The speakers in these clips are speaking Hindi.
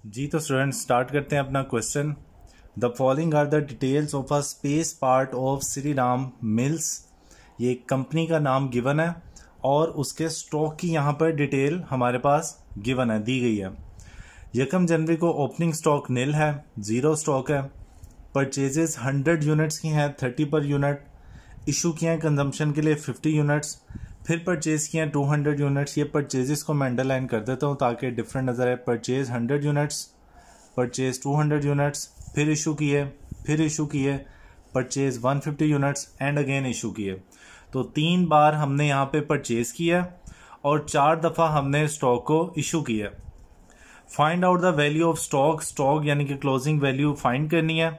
जी तो स्टूडेंट्स स्टार्ट करते हैं अपना question. The following are the details of a space part of Shri Ram mills. ये कंपनी का नाम गिवन है और उसके स्टॉक की यहाँ पर डिटेल हमारे पास गिवन है, दी गई है। 1 जनवरी को ओपनिंग स्टॉक नील है, 0 स्टॉक है। परचेजेस 100 यूनिट्स की हैं, 30 पर यूनिट। इशू किए हैं कंजम्पशन के लिए 50 यूनिट्स। फिर परचेज किए हैं 200 यूनिट्स। ये परचेजेस को मैं अंडरलाइन कर देता हूँ ताकि डिफरेंट नजर आए। परचेज 100 यूनिट्स, परचेज 200 यूनिट्स, फिर इशू किए, purchase 150 units and again issue किए। तो 3 बार हमने यहाँ पे परचेज किया और 4 दफा हमने स्टॉक को इशू किया। Find out the value of stock यानी कि क्लोजिंग वैल्यू फाइंड करनी है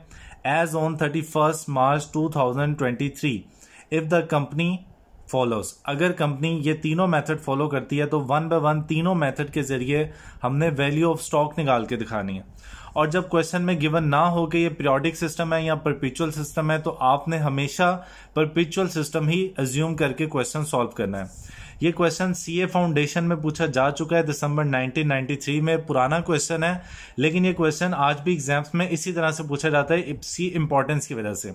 as on 31 March 2023 if the company follows. अगर कंपनी ये तीनों मेथड फॉलो करती है तो 1 बाय 1 तीनों मेथड के जरिए हमने वैल्यू ऑफ स्टॉक निकाल के दिखानी है। और जब क्वेश्चन में गिवन ना हो कि ये पीरियोडिक सिस्टम है या परपेचुअल सिस्टम है तो आपने हमेशा परपेचुअल सिस्टम ही अज्यूम करके क्वेश्चन सॉल्व करना है। ये क्वेश्चन सीए फाउंडेशन में पूछा जा चुका है दिसंबर 1993 में। पुराना क्वेश्चन है लेकिन ये क्वेश्चन आज भी एग्जाम्स में इसी तरह से पूछा जाता है इसकी इंपॉर्टेंस की वजह से।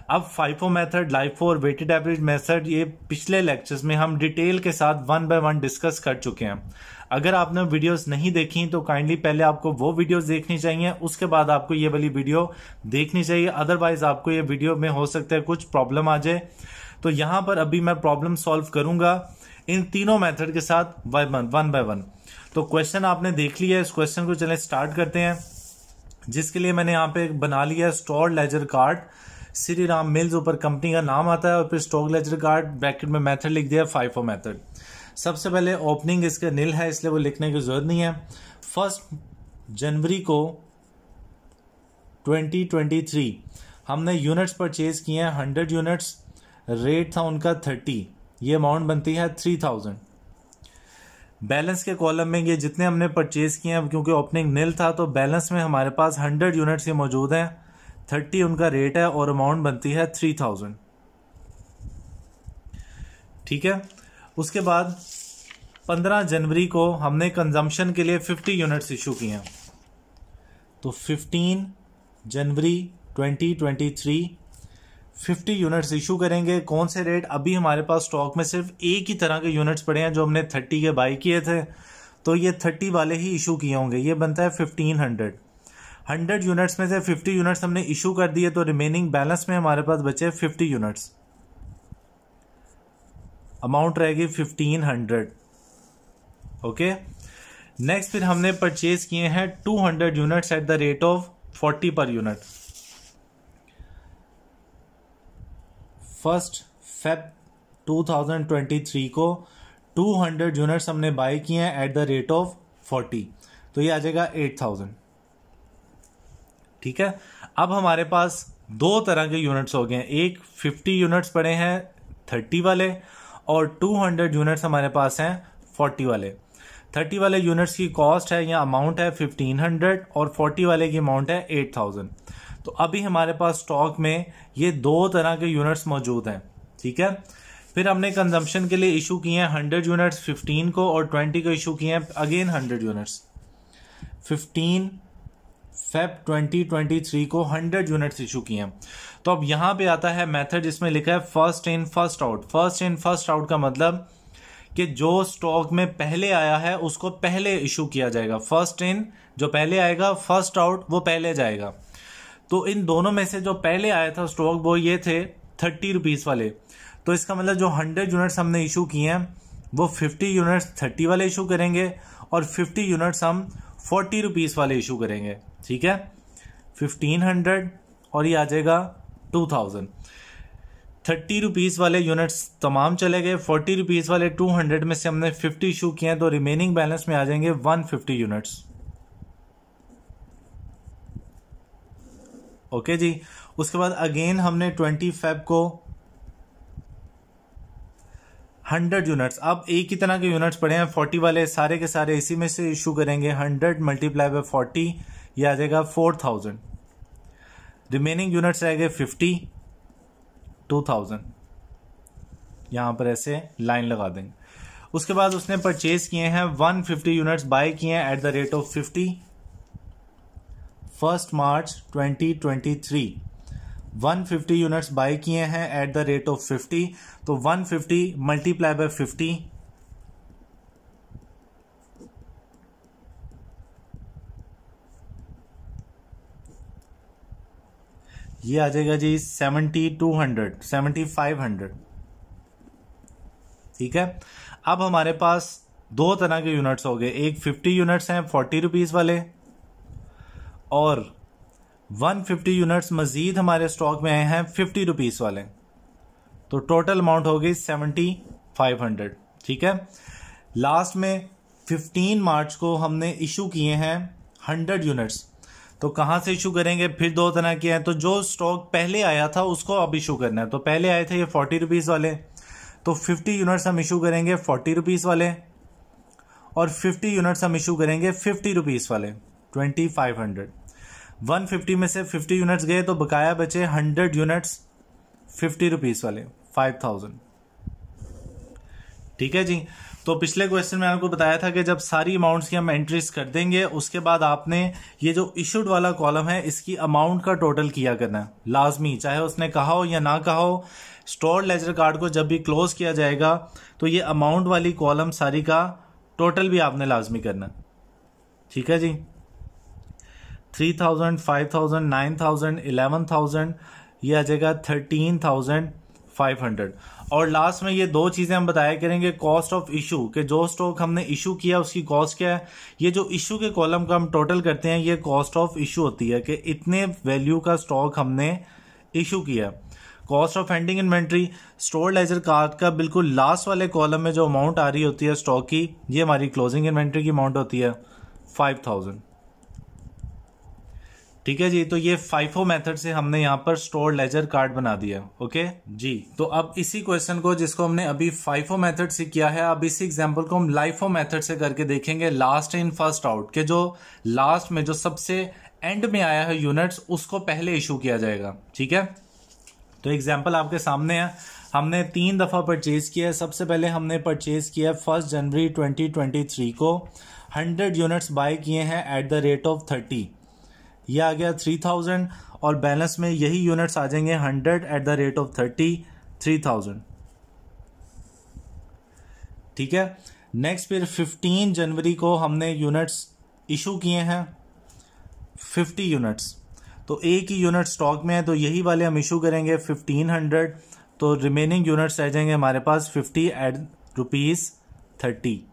अब FIFO मेथड, LIFO और वेटेड एवरेज मेथड ये पिछले लेक्चर्स में हम डिटेल के साथ 1 बाय 1 डिस्कस कर चुके हैं। अगर आपने वीडियोस नहीं देखी तो काइंडली पहले आपको वो वीडियोस देखनी चाहिए, उसके बाद आपको ये वाली वीडियो देखनी चाहिए। अदरवाइज आपको ये वीडियो में हो सकता है कुछ प्रॉब्लम आ जाए। तो यहां पर अभी मैं प्रॉब्लम सॉल्व करूंगा इन तीनों मेथड के साथ 1 बाय 1। तो क्वेश्चन आपने देख लिया है, इस क्वेश्चन को चलें स्टार्ट करते हैं। जिसके लिए मैंने यहाँ पे बना लिया है store laser card. Shri Ram mills ऊपर कंपनी का नाम आता है और फिर स्टॉक लेजर कार्ड, ब्रैकेट में मेथड लिख दिया FIFO मेथड। सबसे पहले ओपनिंग इसका नील है इसलिए वो लिखने की जरूरत नहीं है। 1 जनवरी को 2023 हमने यूनिट्स परचेज किए हैं 100 यूनिट्स, रेट था उनका 30, ये अमाउंट बनती है 3000। बैलेंस के कॉलम में ये जितने हमने परचेज किए हैं क्योंकि ओपनिंग नील था तो बैलेंस में हमारे पास 100 यूनिट्स ये मौजूद हैं, 30 उनका रेट है और अमाउंट बनती है 3000। ठीक है। उसके बाद 15 जनवरी को हमने कंजम्पशन के लिए 50 यूनिट्स इशू किए हैं। तो 15 जनवरी 2023 50 यूनिट्स इशू करेंगे। कौन से रेट? अभी हमारे पास स्टॉक में सिर्फ एक ही तरह के यूनिट्स पड़े हैं जो हमने 30 के बाई किए थे, तो ये 30 वाले ही इशू किए होंगे। ये बनता है 1500। 100 यूनिट्स में से 50 यूनिट्स हमने इशू कर दिए तो रिमेनिंग बैलेंस में हमारे पास बचे 50 यूनिट्स, अमाउंट रहेगी 1500। ओके। नेक्स्ट फिर हमने परचेज किए हैं 200 units at the rate of 40 per unit. 1 Feb 2023 को 200 यूनिट्स हमने बाय किए हैं एट द रेट ऑफ 40, तो ये आ जाएगा 8000। ठीक है। अब हमारे पास 2 तरह के यूनिट्स हो गए हैं, एक 50 यूनिट्स पड़े हैं 30 वाले और 200 यूनिट्स हमारे पास हैं 40 वाले। 30 वाले यूनिट्स की कॉस्ट है या अमाउंट है 1500 और 40 वाले की अमाउंट है 8000। तो अभी हमारे पास स्टॉक में ये 2 तरह के यूनिट्स मौजूद हैं। ठीक है। फिर हमने कंजम्पशन के लिए इशू किए हैं 100 यूनिट्स 15 को और 20 को इशू किए हैं अगेन 100 यूनिट्स। 15 Feb 2023 को 100 यूनिट्स इशू किए हैं। तो अब यहां पे आता है मेथड जिसमें लिखा है first in first out. First in first out का मतलब कि जो स्टॉक में पहले आया है उसको पहले इशू किया जाएगा। फर्स्ट इन जो पहले आएगा, फर्स्ट आउट वो पहले जाएगा। तो इन दोनों में से जो पहले आया था स्टॉक वो ये थे 30 रुपीज वाले। तो इसका मतलब जो 100 यूनिट्स हमने इशू किए हैं वो 50 यूनिट्स 30 वाले इशू करेंगे और 50 यूनिट्स हम 40 रुपीज वाले इशू करेंगे। ठीक है। 1500 और ये आ जाएगा 2000। 30 रुपीज वाले यूनिट्स तमाम चले गए, 40 रुपीज वाले 200 में से हमने 50 इशू किए हैं तो रिमेनिंग बैलेंस में आ जाएंगे 150 यूनिट्स। ओके जी। उसके बाद अगेन हमने 20 Feb को 100 यूनिट्स, अब एक ही तरह के यूनिट्स पड़े हैं 40 वाले, सारे के सारे इसी में से इशू करेंगे। 100 मल्टीप्लाई बाय 40 ये आ जाएगा 4000। रिमेनिंग यूनिट्स रह गए 50, 2000। यहां पर ऐसे लाइन लगा देंगे। उसके बाद उसने परचेज किए हैं 150 यूनिट्स बाय किए हैं at the rate of 50 1 March 2023 150 units buy किए हैं एट द रेट ऑफ 50, तो 150 मल्टीप्लाई बाय 50, ये आ जाएगा जी 7500। ठीक है, अब हमारे पास दो तरह के यूनिट्स हो गए, एक 50 यूनिट्स हैं 40 रुपीज वाले, और 150 यूनिट्स मजीद हमारे स्टॉक में आए हैं 50 रुपीज वाले, तो टोटल अमाउंट हो गई 7500। ठीक है, लास्ट में 15 मार्च को हमने इशू किए हैं 100 यूनिट्स, तो कहां से इशू करेंगे, फिर दो तरह के हैं, तो जो स्टॉक पहले आया था उसको अब इशू करना है। तो पहले आए थे ये 40 रुपीज वाले, तो 50 यूनिट्स हम इशू करेंगे 40 रुपीज वाले, और 50 यूनिट्स हम इशू करेंगे 50 रुपीज वाले 2500। 150 में से 50 यूनिट्स गए तो बकाया बचे 100 यूनिट्स 50 रुपीज वाले 5000। ठीक है जी, तो पिछले क्वेश्चन में आपको बताया था कि जब सारी अमाउंट्स की हम एंट्रीज कर देंगे उसके बाद आपने ये जो इशूड वाला कॉलम है इसकी अमाउंट का टोटल किया करना है लाजमी, चाहे उसने कहा हो या ना कहा हो। स्टोर लेजर कार्ड को जब भी क्लोज किया जाएगा तो ये अमाउंट वाली कॉलम सारी का टोटल भी आपने लाजमी करना। ठीक है जी, 3000, 5000, 9000, 11000, ये आ जाएगा 13500। और लास्ट में ये दो चीजें हम बताया करेंगे, कॉस्ट ऑफ इशू, कि जो स्टॉक हमने इशू किया उसकी कॉस्ट क्या है। ये जो इशू के कॉलम का हम टोटल करते हैं ये कॉस्ट ऑफ इशू होती है कि इतने वैल्यू का स्टॉक हमने इशू किया। Cost of ending inventory, store laser card का बिल्कुल लास्ट वाले कॉलम में जो अमाउंट आ रही होती है स्टॉक की, ये हमारी क्लोजिंग इन्वेंट्री की अमाउंट होती है 5000। ठीक है जी, तो ये FIFO मेथड से हमने यहां पर स्टोर लेजर कार्ड बना दिया। ओके जी, तो अब इसी क्वेश्चन को जिसको हमने अभी FIFO मेथड से किया है, अब इसी एग्जांपल को हम LIFO मेथड से करके देखेंगे, लास्ट इन फर्स्ट आउट, के जो लास्ट में जो सबसे एंड में आया है यूनिट्स उसको पहले इशू किया जाएगा। ठीक है, तो एग्जाम्पल आपके सामने है, हमने 3 दफा परचेज किया है। सबसे पहले हमने परचेज किया 1 जनवरी 2023 को 100 यूनिट्स बाय किए हैं एट द रेट ऑफ 30, ये आ गया 3000, और बैलेंस में यही यूनिट्स आ जाएंगे 100 एट द रेट ऑफ 30, 3000। ठीक है, नेक्स्ट फिर 15 जनवरी को हमने यूनिट्स इशू किए हैं 50 यूनिट्स, तो एक ही यूनिट स्टॉक में है तो यही वाले हम इशू करेंगे 1500, तो रिमेनिंग यूनिट्स रह जाएंगे हमारे पास 50 एट ₹30।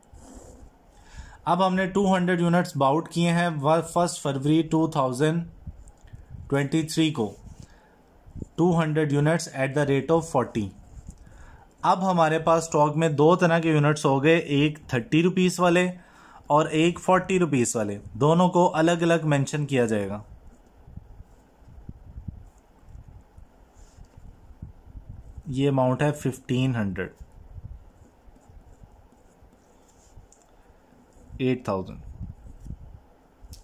अब हमने 200 यूनिट्स बाउट किए हैं 1 फरवरी 2023 को 200 units at the rate of 40। अब हमारे पास स्टॉक में दो तरह के यूनिट्स हो गए, एक 30 रुपीज वाले और एक 40 रुपीज वाले, दोनों को अलग अलग मेंशन किया जाएगा। ये अमाउंट है 1500, 8000।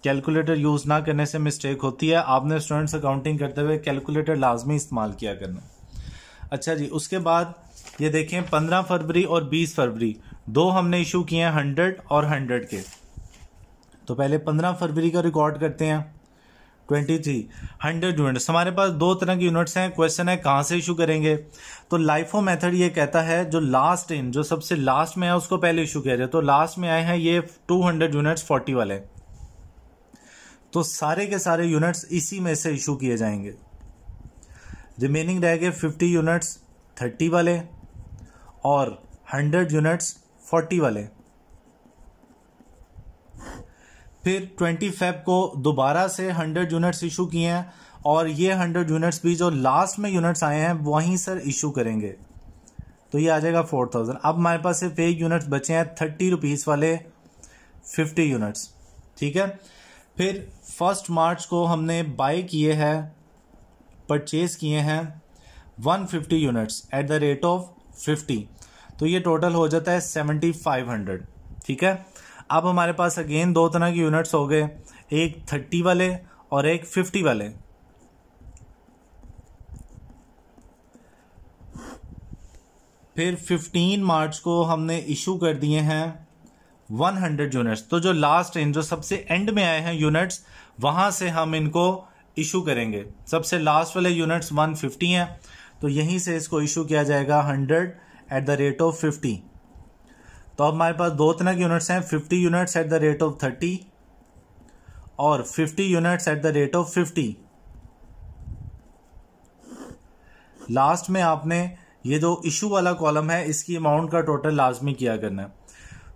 कैलकुलेटर यूज ना करने से मिस्टेक होती है, आपने स्टूडेंट्स अकाउंटिंग करते हुए कैलकुलेटर लाजमी इस्तेमाल किया करना। अच्छा जी, उसके बाद ये देखें 15 फरवरी और 20 फरवरी दो हमने इशू किए हैं 100 और 100 के। तो पहले 15 फरवरी का रिकॉर्ड करते हैं 23 100 यूनिट्स। हमारे पास दो तरह की यूनिट्स हैं, क्वेश्चन है कहां से इशू करेंगे। तो लाइफो मेथड ये कहता है जो लास्ट इन, जो सबसे लास्ट में है उसको पहले इशू किया जाए। तो लास्ट में आए हैं ये 200 यूनिट्स 40 वाले, तो सारे के सारे यूनिट्स इसी में से इशू किए जाएंगे। रिमेनिंग रह गए 50 यूनिट्स 30 वाले और 100 यूनिट्स 40 वाले। फिर 20 फेब को दोबारा से 100 यूनिट्स इशू किए हैं और ये 100 यूनिट्स भी जो लास्ट में यूनिट्स आए हैं वहीं सर इशू करेंगे, तो ये आ जाएगा 4000। अब हमारे पास सिर्फ एक यूनिट्स बचे हैं 30 रुपीज वाले 50 यूनिट्स। ठीक है, फिर 1 मार्च को हमने बाय किए हैं, परचेज किए हैं 150 units at the rate of 50, तो ये टोटल हो जाता है 7500। ठीक है, अब हमारे पास अगेन दो तरह के यूनिट्स हो गए, एक 30 वाले और एक 50 वाले। फिर 15 मार्च को हमने इशू कर दिए हैं 100 यूनिट्स, तो जो लास्ट इन, जो सबसे एंड में आए हैं यूनिट्स वहां से हम इनको इशू करेंगे। सबसे लास्ट वाले यूनिट्स 150 हैं, तो यहीं से इसको इशू किया जाएगा 100 एट द रेट ऑफ 50। तो अब हमारे पास दो तरह के यूनिट्स हैं, 50 units at the rate of 30 और 50 units at the rate of 50। Last में आपने ये जो इशू वाला कॉलम है इसकी अमाउंट का टोटल लाजमी किया करना है।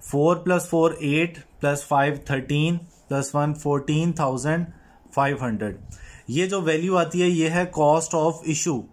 4 + 4 8 + 5 13 + 1 14,500। ये जो वैल्यू आती है ये है कॉस्ट ऑफ इशू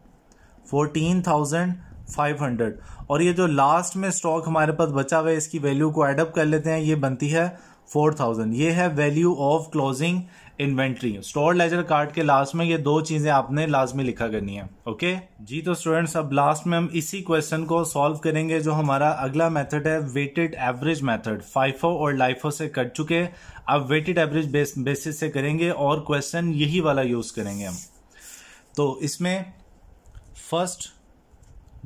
14,500। और ये जो लास्ट में स्टॉक हमारे पास बचा हुआ है इसकी वैल्यू को एडअप कर लेते हैं, ये बनती है 4000। ये है value of closing inventory. Store laser card के लास्ट में ये दो चीजें आपने लाजमी लिखा करनी है। ओके जी, तो स्टूडेंट्स अब लास्ट में हम इसी क्वेश्चन को सॉल्व करेंगे। जो हमारा अगला मेथड है वेटेड एवरेज मेथड, फाइफो और लाइफो से कर चुके, अब वेटेड एवरेज बेसिस से करेंगे और क्वेश्चन यही वाला यूज करेंगे हम। तो इसमें 1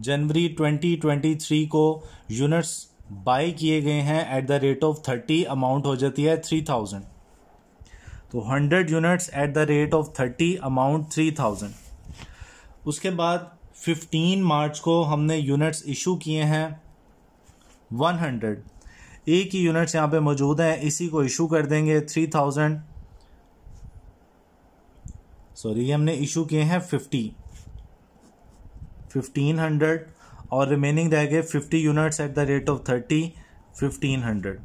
जनवरी 2023 को यूनिट्स बाय किए गए हैं at the rate of 30, amount हो जाती है 3000। तो 100 units at the rate of 30, amount 3000। उसके बाद 15 मार्च को हमने यूनिट्स इशू किए हैं 100। एक ही यूनिट्स यहाँ पे मौजूद हैं, इसी को इशू कर देंगे 3000। सॉरी, ये हमने इशू किए हैं 1500 और रिमेनिंग रह गए 50 units at the rate of 30, 1500।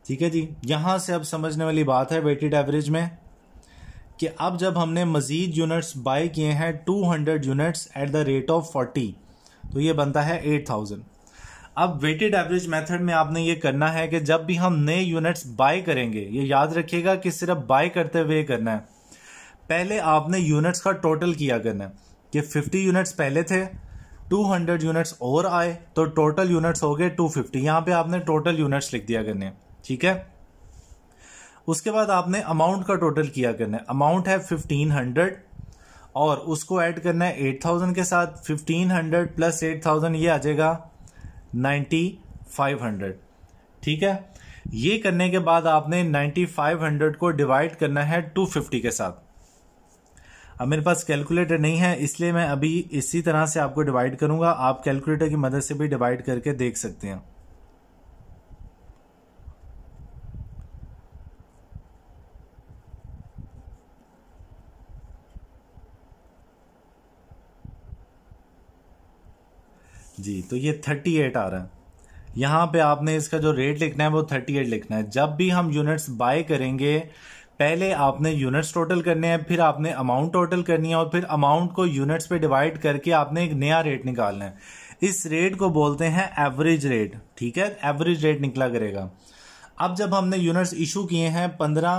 ठीक है जी। यहां से अब समझने वाली बात है वेटेड एवरेज में कि अब जब हमने मजीद यूनिट्स बाय किए हैं 200 units at the rate of 40, तो ये बनता है 8000। अब वेटेड एवरेज मेथड में आपने ये करना है कि जब भी हम नए यूनिट्स बाय करेंगे, ये याद रखिएगा कि सिर्फ बाय करते हुए करना है, पहले आपने यूनिट्स का टोटल किया करना है कि 50 यूनिट्स पहले थे, 200 यूनिट्स और आए तो टोटल यूनिट्स हो गए 250। यहां पे आपने टोटल यूनिट्स लिख दिया करने, ठीक है। उसके बाद आपने अमाउंट का टोटल किया करना है। अमाउंट है 1500 और उसको ऐड करना है 8000 के साथ। 1500 + 8000 ये आ जाएगा 9500, ठीक है। ये करने के बाद आपने 9500 को डिवाइड करना है 250 के साथ। अब मेरे पास कैलकुलेटर नहीं है इसलिए मैं अभी इसी तरह से आपको डिवाइड करूंगा, आप कैलकुलेटर की मदद से भी डिवाइड करके देख सकते हैं। जी, तो ये 38 आ रहा है। यहां पे आपने इसका जो रेट लिखना है वो 38 लिखना है। जब भी हम यूनिट्स बाय करेंगे पहले आपने यूनिट्स टोटल करने हैं, फिर आपने अमाउंट टोटल करनी है और फिर अमाउंट को यूनिट्स पे डिवाइड करके आपने एक नया रेट निकालना है। इस रेट को बोलते हैं एवरेज रेट, ठीक है। एवरेज रेट निकला करेगा। अब जब हमने यूनिट्स इशू किए हैं 15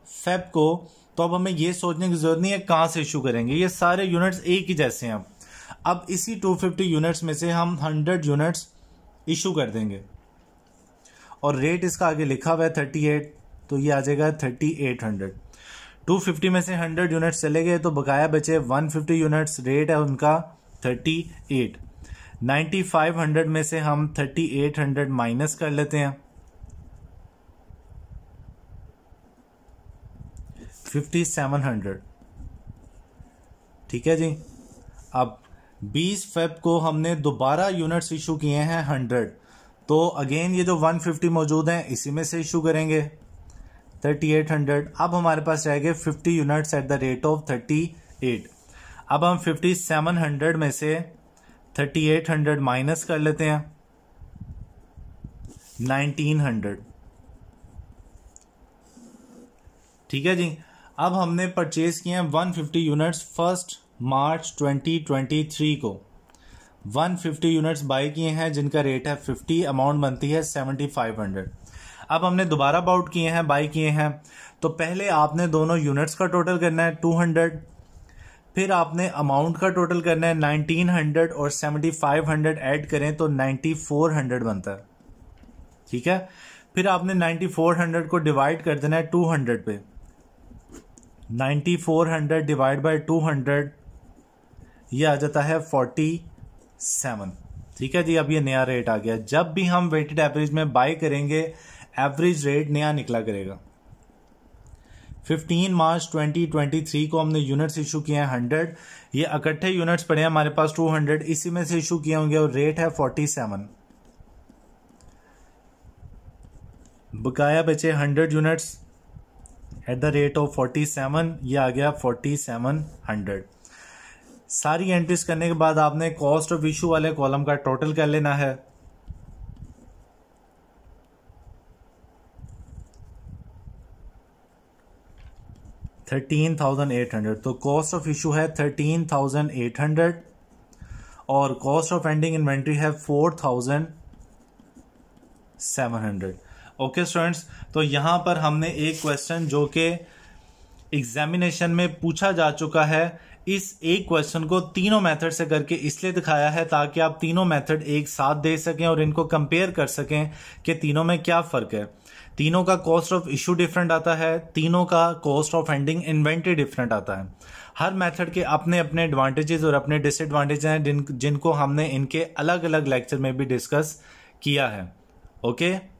फेब को, तो अब हमें ये सोचने की जरूरत नहीं है कहां से इशू करेंगे, ये सारे यूनिट्स एक ही जैसे हैं। अब इसी 250 यूनिट्स में से हम 100 यूनिट्स इशू कर देंगे और रेट इसका आगे लिखा हुआ है 38, तो ये आ जाएगा 3800। 250 में से 100 यूनिट्स चले गए तो बकाया बचे 150 यूनिट्स, रेट है उनका 38। 9500 में से हम 3800 माइनस कर लेते हैं, 5700, ठीक है जी। अब 20 फेब को हमने दोबारा यूनिट्स इशू किए हैं 100, तो अगेन ये जो 150 मौजूद हैं इसी में से इशू करेंगे 3800। अब हमारे पास रह गए 50 units at the rate of 38। अब हम 5700 में से 3800 माइनस कर लेते हैं 1900, ठीक है जी। अब हमने परचेज किए हैं 150 यूनिट्स 1 मार्च 2023 को। 150 यूनिट्स बाय किए हैं जिनका रेट है 50, अमाउंट बनती है 7500। अब हमने दोबारा बाउट किए हैं, बाय किए हैं, तो पहले आपने दोनों यूनिट्स का टोटल करना है 200, फिर आपने अमाउंट का टोटल करना है 1900 और 7500 ऐड करें तो 9400 बनता है, ठीक है। फिर आपने 9400 को डिवाइड कर देना है 200 पे। 9400 डिवाइड बाय 200 ये आ जाता है 47, ठीक है जी। अब ये नया रेट आ गया। जब भी हम वेटेड एवरेज में बाय करेंगे एवरेज रेट नया निकला करेगा। 15 मार्च 2023 को हमने यूनिट्स इशू किए हैं 100, ये इकट्ठे यूनिट्स पड़े हैं हमारे पास 200, इसी में से इशू किए होंगे और रेट है 47। बकाया बचे 100 units at the rate of 47, ये आ गया 4700। सारी एंट्रीज करने के बाद आपने कॉस्ट ऑफ इशू वाले कॉलम का टोटल कर लेना है। $13,800, तो कॉस्ट ऑफ इशू है 13,800 और कॉस्ट ऑफ एंडिंग इन्वेंट्री है 4,700। ओके स्टूडेंट्स, तो यहां पर हमने एक क्वेश्चन जो कि एग्जामिनेशन में पूछा जा चुका है, इस एक क्वेश्चन को तीनों मेथड से करके इसलिए दिखाया है ताकि आप तीनों मेथड एक साथ दे सकें और इनको कंपेयर कर सकें कि तीनों में क्या फर्क है। तीनों का कॉस्ट ऑफ इशू डिफरेंट आता है, तीनों का cost of ending inventory different आता है। हर मेथड के अपने अपने एडवांटेजेस और अपने डिसएडवांटेज हैं जिनको हमने इनके अलग अलग लेक्चर में भी डिस्कस किया है। ओके।